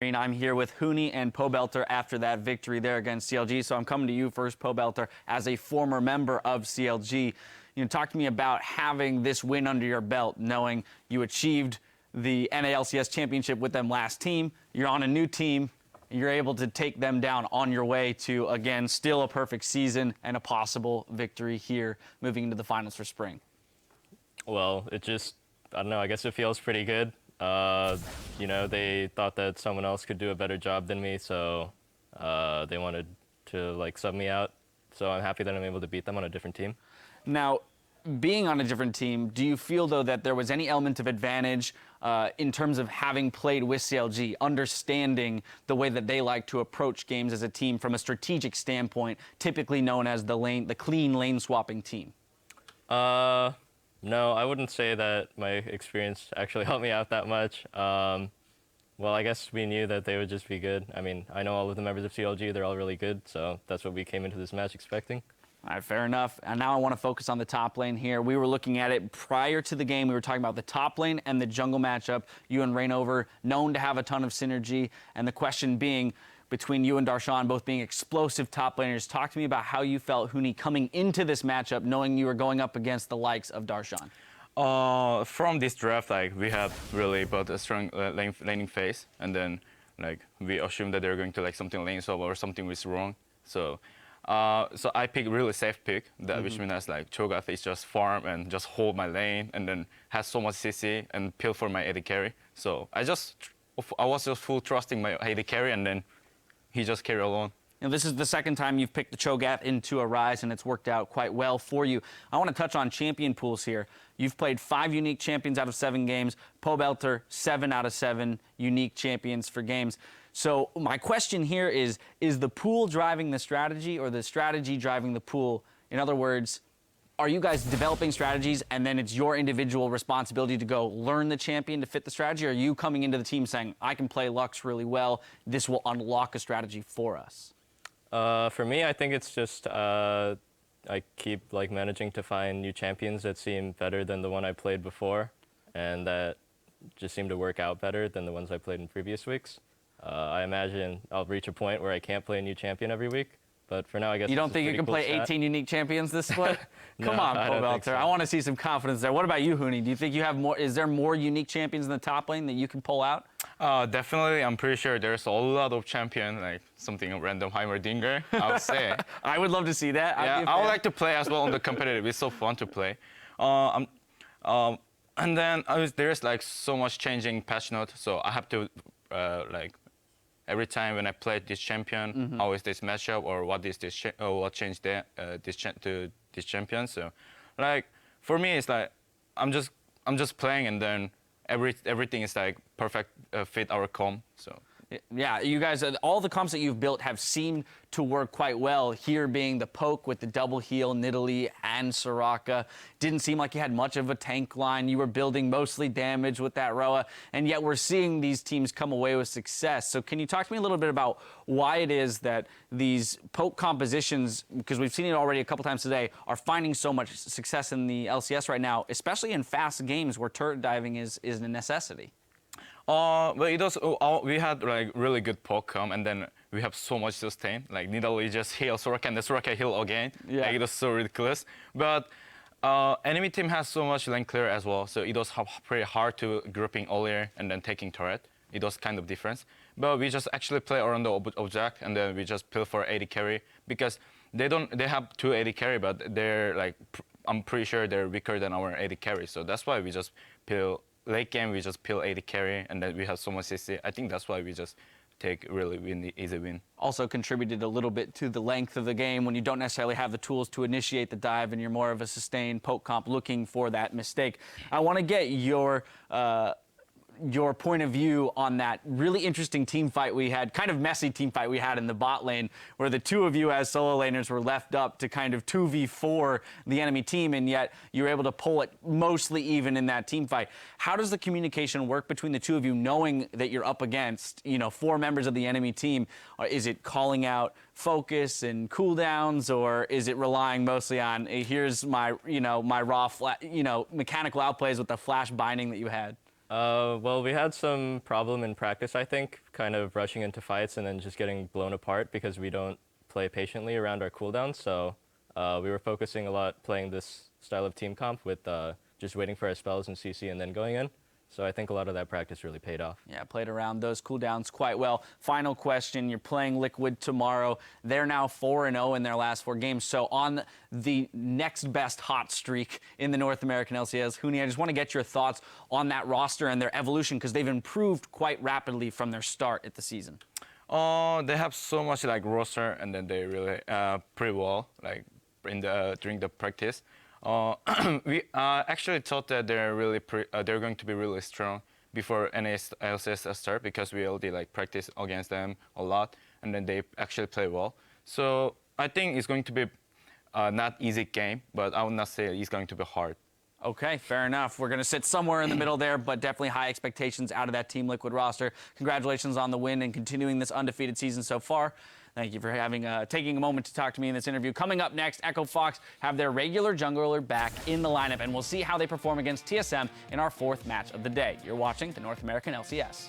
I'm here with Huni and Pobelter after that victory there against CLG. So I'm coming to you first, Pobelter, as a former member of CLG. Talk to me about having this win under your belt, knowing you achieved the NALCS championship with them last team. You're on a new team. You're able to take them down on your way to, again, still a perfect season and a possible victory here moving into the finals for spring. Well, I don't know, I guess it feels pretty good. They thought that someone else could do a better job than me, so they wanted to sub me out. So I'm happy that I'm able to beat them on a different team. Now, being on a different team, do you feel, though, that there was any element of advantage in terms of having played with CLG, understanding the way that they like to approach games as a team from a strategic standpoint, typically known as the clean lane-swapping team? No, I wouldn't say that my experience actually helped me out that much. Well, I guess we knew that they would just be good. I mean, I know all of the members of CLG, they're all really good, so that's what we came into this match expecting. All right, fair enough. And now I want to focus on the top lane here. We were looking at it prior to the game. We were talking about the top lane and the jungle matchup. You and Reignover, known to have a ton of synergy. And the question being, between you and Darshan both being explosive top laners, talk to me about how you felt, Huni, coming into this matchup, knowing you were going up against the likes of Darshan. From this draft, we have really built a strong laning phase, and then we assumed that they're going to something lane swap or something was wrong. So I picked really safe pick, which means Cho'Gath is just farm and just hold my lane, and then has so much CC and peel for my AD carry. So I was just full trusting my AD carry, and then he just carry alone. This is the second time you've picked the Cho'Gath into a Rise, and it's worked out quite well for you. I want to touch on champion pools here. You've played 5 unique champions out of 7 games. Pobelter, 7 out of 7 unique champions for games. So my question here is the pool driving the strategy or the strategy driving the pool? In other words, are you guys developing strategies and then it's your individual responsibility to go learn the champion to fit the strategy? Or are you coming into the team saying, I can play Lux really well, this will unlock a strategy for us? For me, I think it's just I keep managing to find new champions that seem better than the one I played before, and that just seem to work out better than the ones I played in previous weeks. I imagine I'll reach a point where I can't play a new champion every week. But for now, I guess you don't think you can play 18 unique champions this split? Come on, Pobelter. So. I want to see some confidence there. What about you, Huni? Do you think you have more? Is there more unique champions in the top lane that you can pull out? Definitely. I'm pretty sure there's a lot of champion, something random Heimerdinger, I would say. I would love to see that. Yeah, I would like to play as well on the competitive. It's so fun to play. And then there's so much changing patch note, so I have to every time when I play this champion, how is this matchup, or what is this what changed to this champion? So, for me, it's I'm just playing, and then everything is perfect fit our comp. So. Yeah, you guys, all the comps that you've built have seemed to work quite well. Here being the poke with the double heal, Nidalee, and Soraka. Didn't seem like you had much of a tank line. You were building mostly damage with that Roa, and yet we're seeing these teams come away with success. So can you talk to me a little bit about why it is that these poke compositions, because we've seen it already a couple times today, are finding so much success in the LCS right now, especially in fast games where turret diving is a necessity? Well, it was, we had really good poke and then we have so much sustain. Nidalee just heal Soraka and the Soraka heal again. Yeah. It was so ridiculous. But enemy team has so much lane clear as well, so it was pretty hard to grouping earlier and then taking turret. It was kind of different. But we just actually play around the object, and then we just peel for AD carry, because they have 2 AD carry, but they're I'm pretty sure they're weaker than our AD carry. So that's why we just peel. Late game, we just peel AD carry, and then we have so much CC. I think that's why we just take really easy win. Also contributed a little bit to the length of the game when you don't necessarily have the tools to initiate the dive and you're more of a sustained poke comp looking for that mistake. I want to get your point of view on that really interesting team fight we had, kind of messy team fight we had in the bot lane, where the 2 of you as solo laners were left up to kind of 2v4 the enemy team, and yet you were able to pull it mostly even in that team fight. How does the communication work between the 2 of you, knowing that you're up against 4 members of the enemy team? Is it calling out focus and cooldowns, or is it relying mostly on here's my my raw mechanical outplays with the flash binding that you had? Well, we had some problem in practice, I think, kind of rushing into fights and then just getting blown apart because we don't play patiently around our cooldowns. So we were focusing a lot playing this style of team comp with just waiting for our spells and CC and then going in. So I think a lot of that practice really paid off. Yeah, played around those cooldowns quite well. Final question, you're playing Liquid tomorrow. They're now 4-0 in their last 4 games. So on the next best hot streak in the North American LCS, Huni, I just want to get your thoughts on that roster and their evolution because they've improved quite rapidly from their start at the season. They have so much like roster, and then they really play well like during the practice. We actually thought that they're going to be really strong before any LCS start because we already like practice against them a lot, and then they actually play well. So I think it's going to be not easy game, but I would not say it's going to be hard. Okay, fair enough. We're going to sit somewhere in the middle there, but definitely high expectations out of that Team Liquid roster. Congratulations on the win and continuing this undefeated season so far. Thank you for taking a moment to talk to me in this interview. Coming up next, Echo Fox have their regular jungler back in the lineup, and we'll see how they perform against TSM in our 4th match of the day. You're watching the North American LCS.